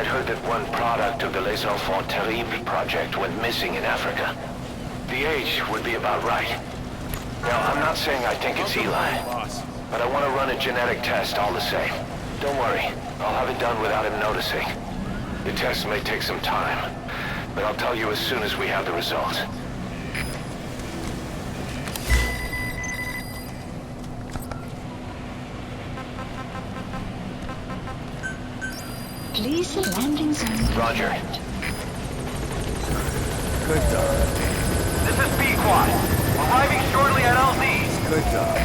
I'd heard that one product of the Les Enfants Terribles project went missing in Africa. The age would be about right. Now, I'm not saying I think it's Eli, but I want to run a genetic test all the same. Don't worry, I'll have it done without him noticing. The test may take some time, but I'll tell you as soon as we have the results. Please, landing zone. Roger. Good dog. This is B-Quad. Arriving shortly at LZ. Good dog.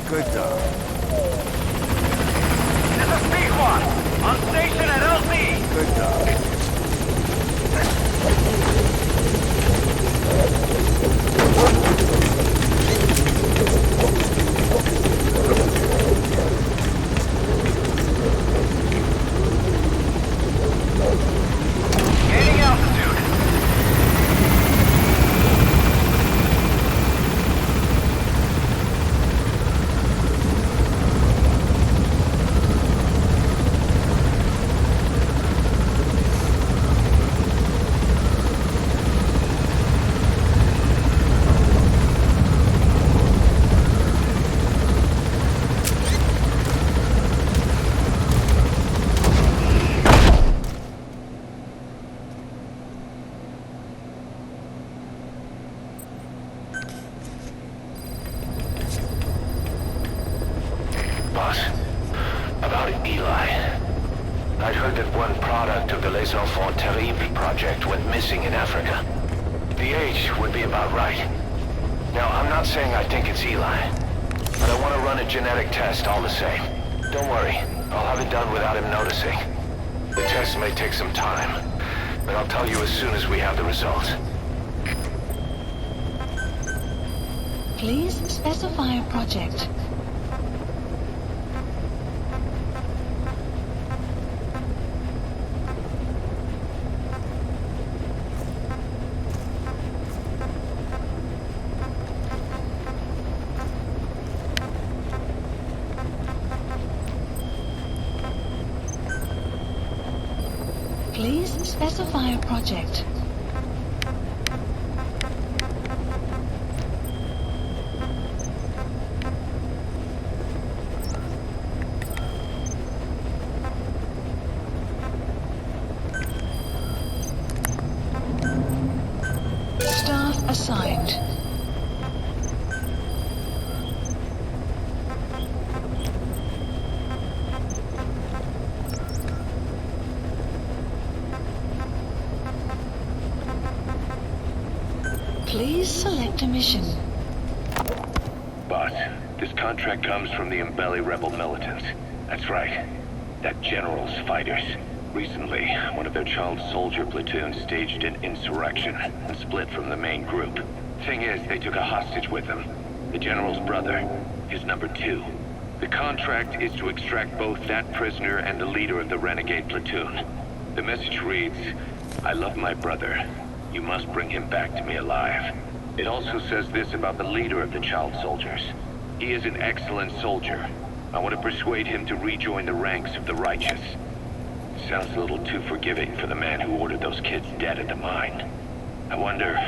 Good dog. This is B-Quad. On station at LZ. Good dog. Gaining altitude. Boss, about Eli. I'd heard that one product of the Les Enfants Terribles project went missing in Africa. The age would be about right. Now, I'm not saying I think it's Eli, but I want to run a genetic test all the same. Don't worry, I'll have it done without him noticing. The test may take some time, but I'll tell you as soon as we have the results. Please specify a project. Please specify a project. Staff assigned. Please select a mission. Boss, this contract comes from the Mbele rebel militants. That's right. That general's fighters. Recently, one of their child soldier platoons staged an insurrection and split from the main group. Thing is, they took a hostage with them. The general's brother, his number 2. The contract is to extract both that prisoner and the leader of the renegade platoon. The message reads, "I love my brother. You must bring him back to me alive." It also says this about the leader of the child soldiers. He is an excellent soldier. I want to persuade him to rejoin the ranks of the righteous. Sounds a little too forgiving for the man who ordered those kids dead at the mine. I wonder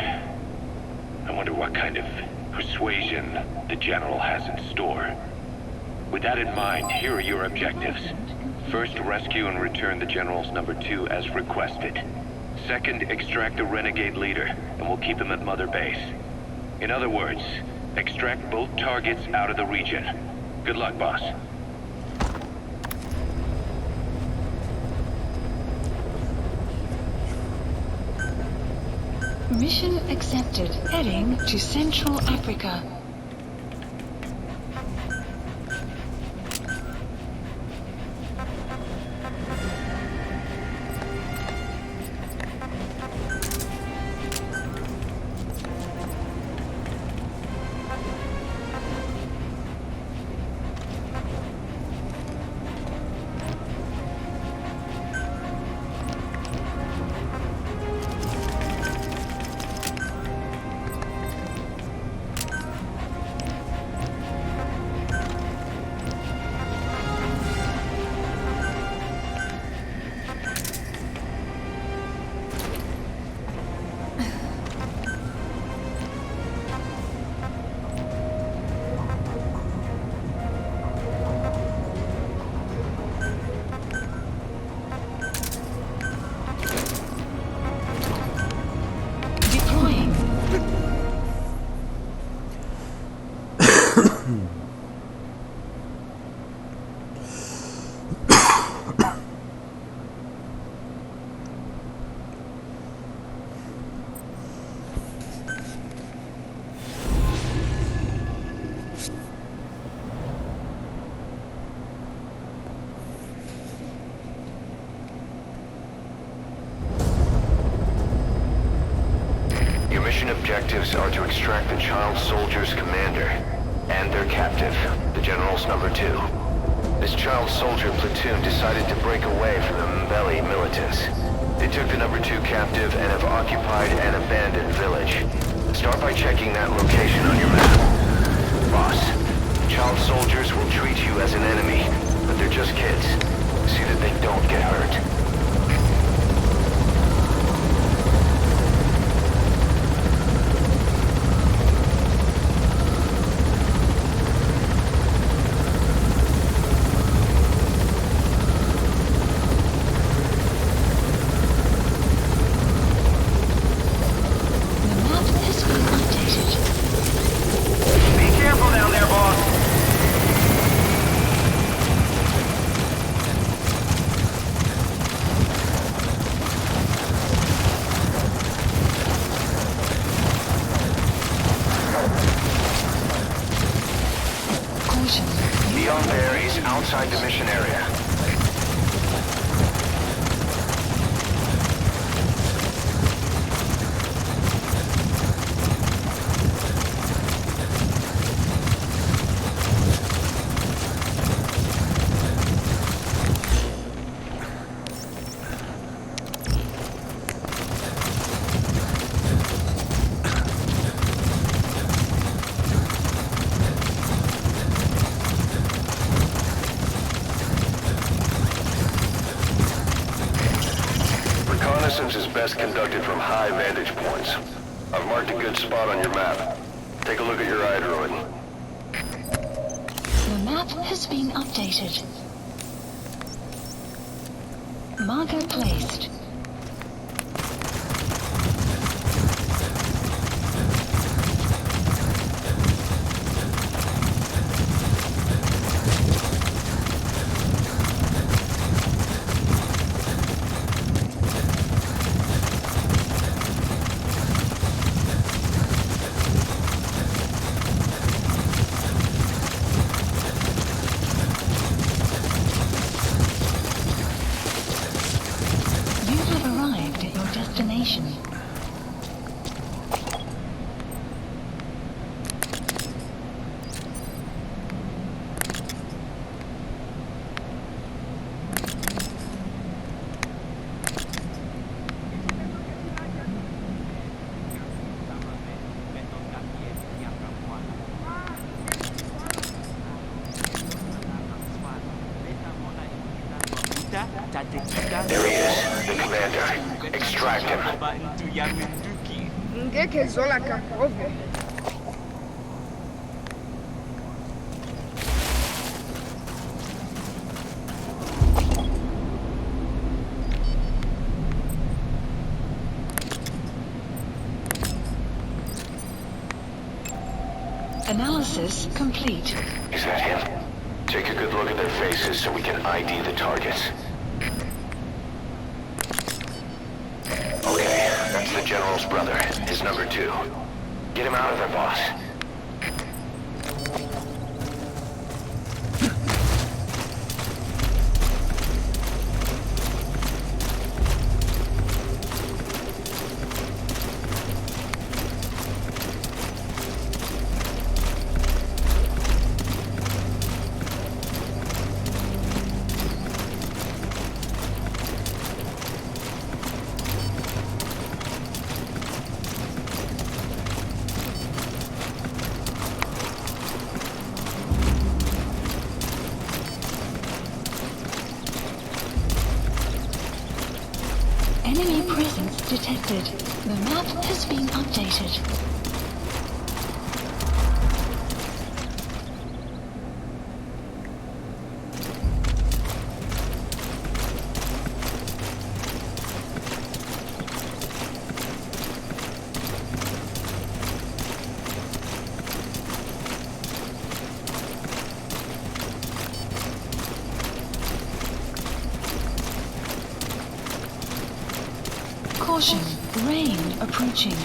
what kind of persuasion the general has in store. With that in mind, here are your objectives. First, rescue and return the general's number 2 as requested. Second, extract the renegade leader, and we'll keep him at Mother Base. In other words, extract both targets out of the region. Good luck, boss. Mission accepted. Heading to Central Africa. objectives are to extract the child soldier's commander and their captive, the General's number 2. This child soldier platoon decided to break away from the Mbeli militants. They took the number 2 captive and have occupied an abandoned village. Start by checking that location on your map. Boss, child soldiers will treat you as an enemy, but they're just kids. See that they don't get hurt. Beyond there is outside the mission area. Reconnaissance is best conducted from high vantage points. I've marked a good spot on your map. Take a look at your iDroid. The map has been updated. Marker placed. Destination. There he is, the commander. Extract him. Ngeke zola kaprove. Analysis complete. Is that him? Take a good look at their faces so we can ID the targets. Okay, that's the General's brother, his number 2. Get him out of there, boss. Enemy presence detected. The map has been updated. Caution, rain approaching.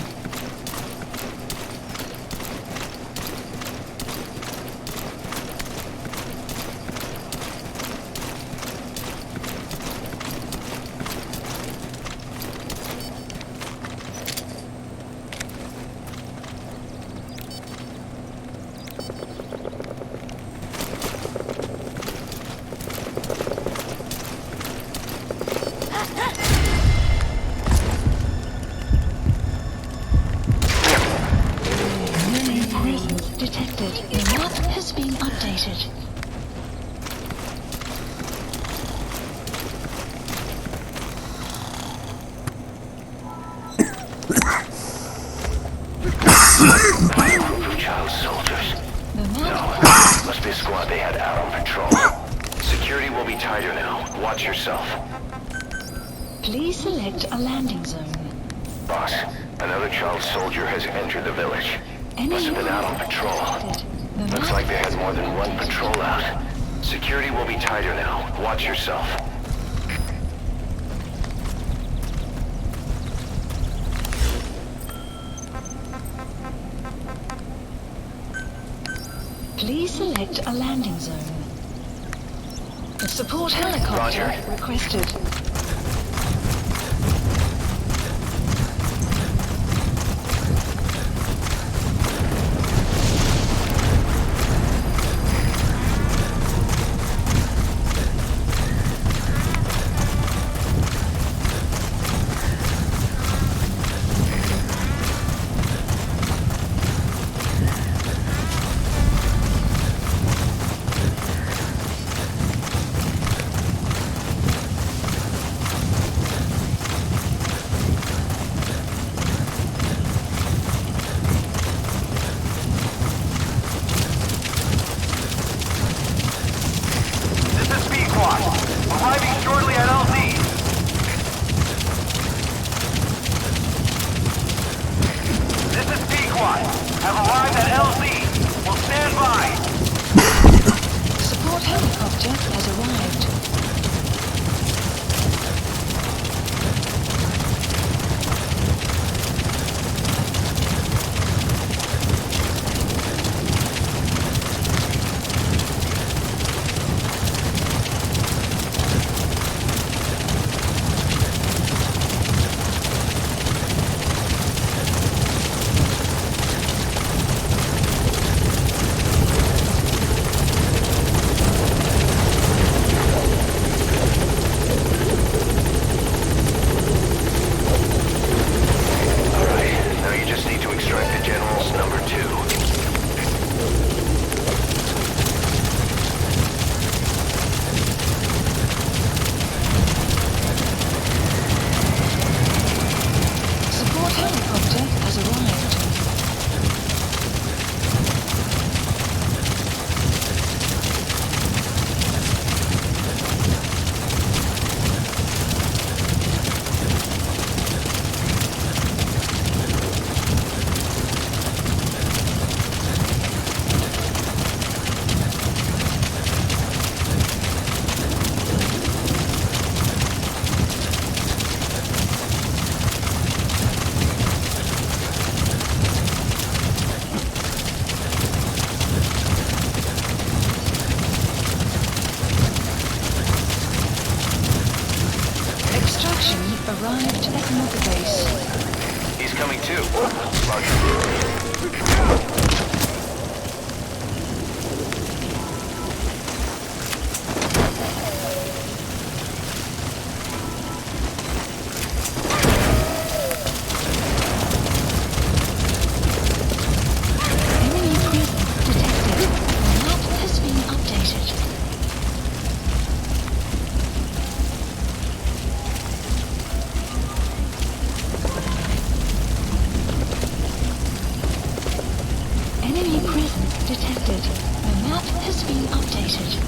A group of child soldiers. The map. No, must be a squad they had out on patrol. Security will be tighter now. Watch yourself. Please select a landing zone. Boss, another child soldier has entered the village. Enemy Must have been out on patrol. detected. The Looks map. like they had more than one patrol out. Security will be tighter now. Watch yourself. Please select a landing zone. A support helicopter Roger. requested. This is B-Squad. Arriving shortly at LZ. This is B-Squad. Have arrived at LZ. Will stand by. Support helicopter has arrived. Alright, now you just need to extract the general's number 2. Support helicopter has arrived. Extraction arrived at Mother Base. He's coming too. Roger. Enemy presence detected. The map has been updated. Enemy presence detected. The map has been updated.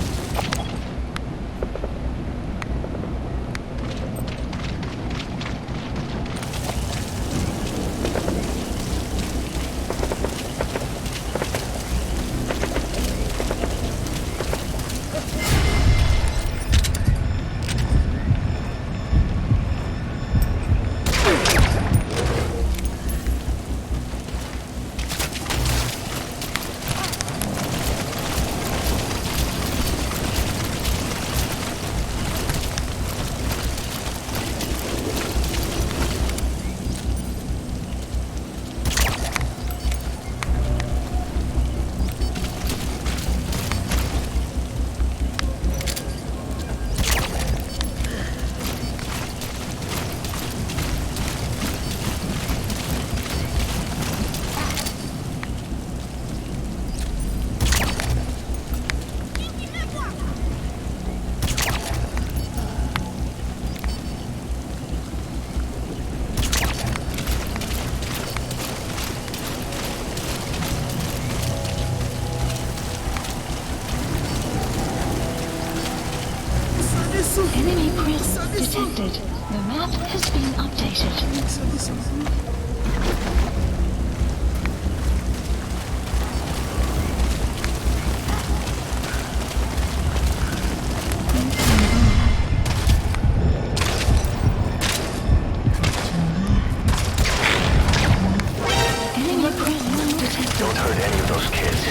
detected. The map has been updated. Enemy presence detected. Don't hurt any of those kids.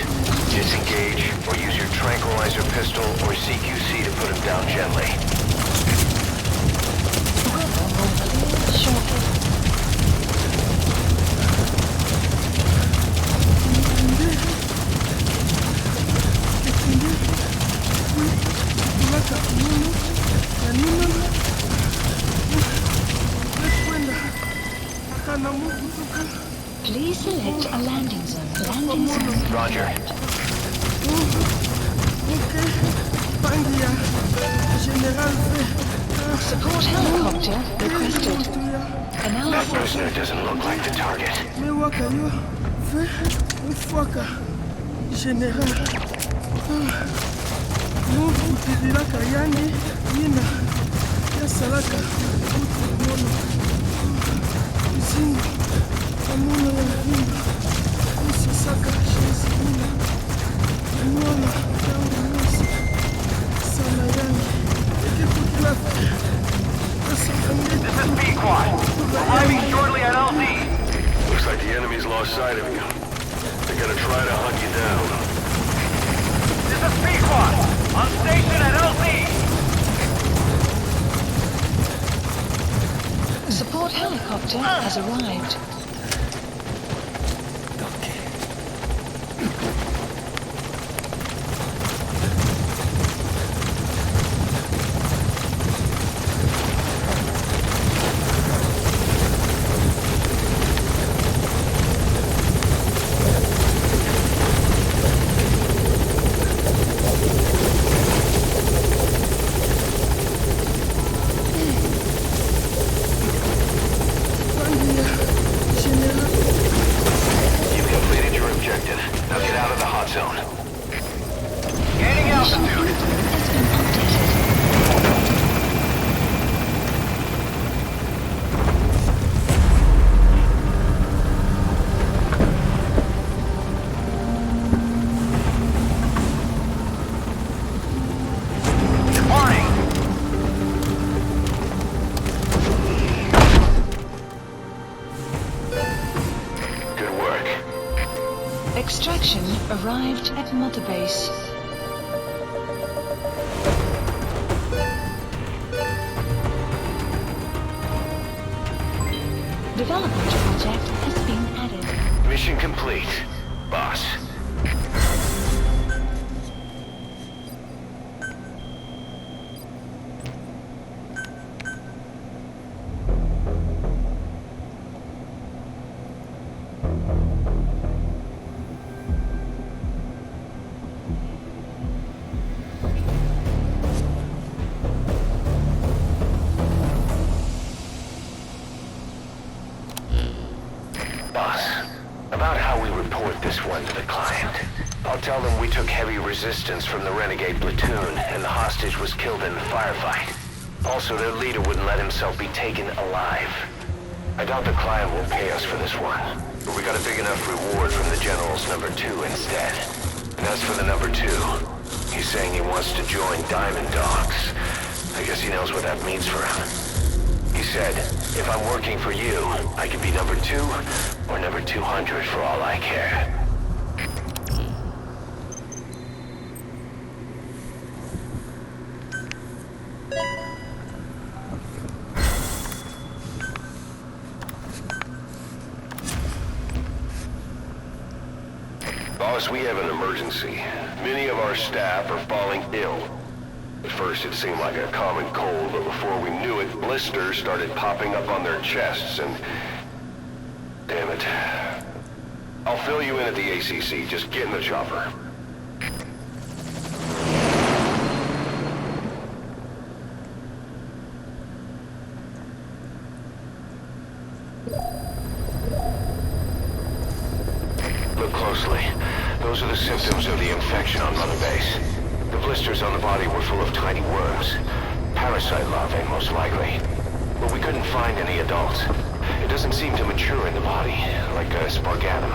Disengage, or use your tranquilizer pistol or CQC to put them down gently. Shortly. Please select a landing zone. Landing zone. Roger. Support helicopter requested. That Analysis. prisoner doesn't look like the target. This is Pequod. Arriving shortly at LZ. Looks like the enemy's lost sight of you. They're gonna try to hunt you down. This is Pequod. On station at LZ. Support helicopter has arrived. You've completed your objective. Now get out of the hot zone. Gaining altitude. Has been updated. Departing. Good work. Extraction arrived at Mother Base. Development project has been added. Mission complete, boss. Boss, about how we report this one to the client. I'll tell them we took heavy resistance from the renegade platoon and the hostage was killed in the firefight. Also, their leader wouldn't let himself be taken alive. I doubt the client will pay us for this one, but we got a big enough reward from the General's number 2 instead. And as for the number 2, he's saying he wants to join Diamond Dogs. I guess he knows what that means for him. He said, if I'm working for you, I can be number 2 or number 200 for all I care. Boss, we have an emergency. Many of our staff are falling ill. At first it seemed like a common cold, but before we knew it, blisters started popping up on their chests and... Damn it. I'll fill you in at the ACC. Just get in the chopper. Look closely. Those are the symptoms of the infection on Mother Base. The blisters on the body were full of tiny worms. parasite larvae, most likely. But we couldn't find any adults. It doesn't seem to mature in the body, like a spargatum.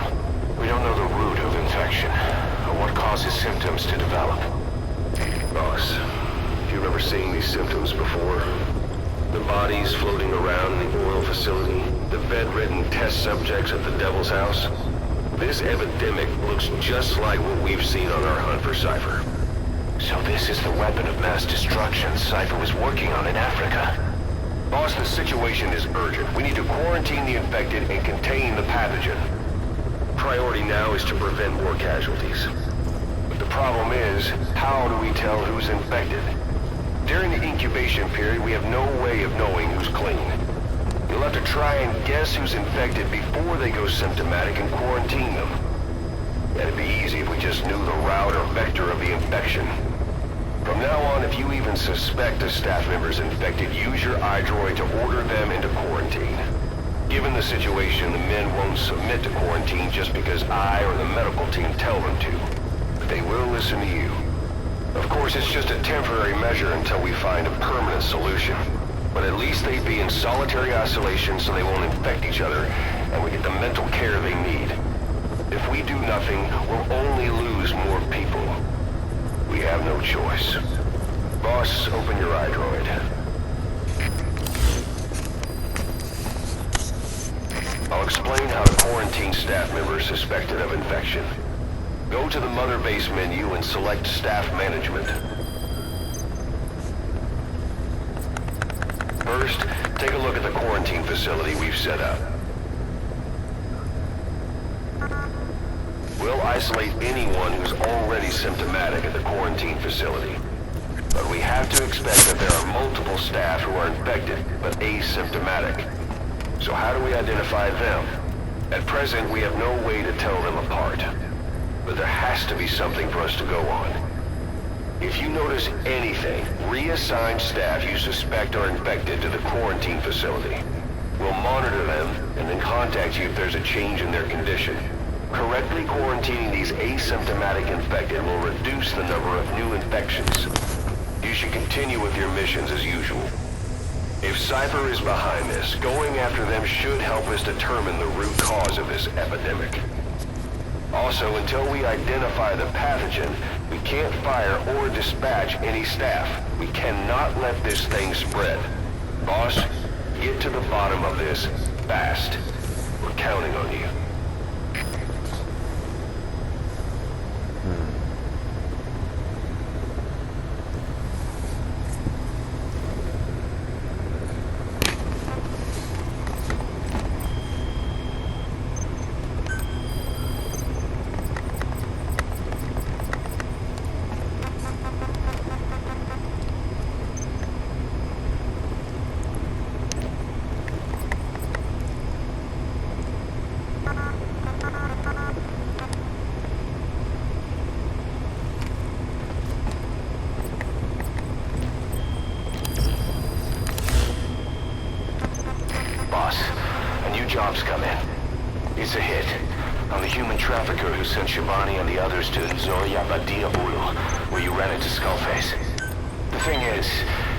We don't know the root of infection, or what causes symptoms to develop. Boss, do you remember seeing these symptoms before? The bodies floating around in the oil facility, the bedridden test subjects at the Devil's House. This epidemic looks just like what we've seen on our hunt for Cypher. So this is the weapon of mass destruction Cypher was working on in Africa. Boss, the situation is urgent. We need to quarantine the infected and contain the pathogen. Priority now is to prevent more casualties. But the problem is, how do we tell who's infected? During the incubation period, we have no way of knowing who's clean. You'll have to try and guess who's infected before they go symptomatic and quarantine them. It'd be easy if we just knew the route or vector of the infection. From now on, if you even suspect a staff member's infected, use your iDroid to order them into quarantine. Given the situation, the men won't submit to quarantine just because I or the medical team tell them to. But they will listen to you. Of course, it's just a temporary measure until we find a permanent solution. But at least they'd be in solitary isolation so they won't infect each other, and we get the mental care they need. If we do nothing, we'll only lose more people. We have no choice. Boss, open your iDroid. I'll explain how to quarantine staff members suspected of infection. Go to the Mother Base menu and select Staff Management. First, take a look at the quarantine facility we've set up. We'll isolate anyone who's already symptomatic at the quarantine facility. But we have to expect that there are multiple staff who are infected, but asymptomatic. So how do we identify them? At present, we have no way to tell them apart. But there has to be something for us to go on. If you notice anything, reassign staff you suspect are infected to the quarantine facility. We'll monitor them and then contact you if there's a change in their condition. Correctly quarantining these asymptomatic infected will reduce the number of new infections. You should continue with your missions as usual. If Cypher is behind this, going after them should help us determine the root cause of this epidemic. Also, until we identify the pathogen, we can't fire or dispatch any staff. We cannot let this thing spread. Boss, get to the bottom of this fast. We're counting on you. Job's come in. It's a hit on the human trafficker who sent Shabani and the others to Nzoya Badia Ulu, where you ran into Skullface. The thing is,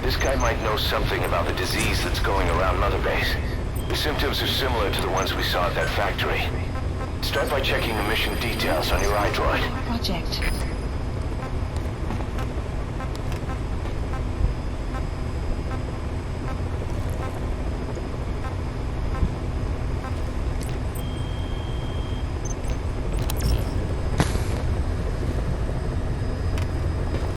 this guy might know something about the disease that's going around Mother Base. The symptoms are similar to the ones we saw at that factory. Start by checking the mission details on your iDroid. Project.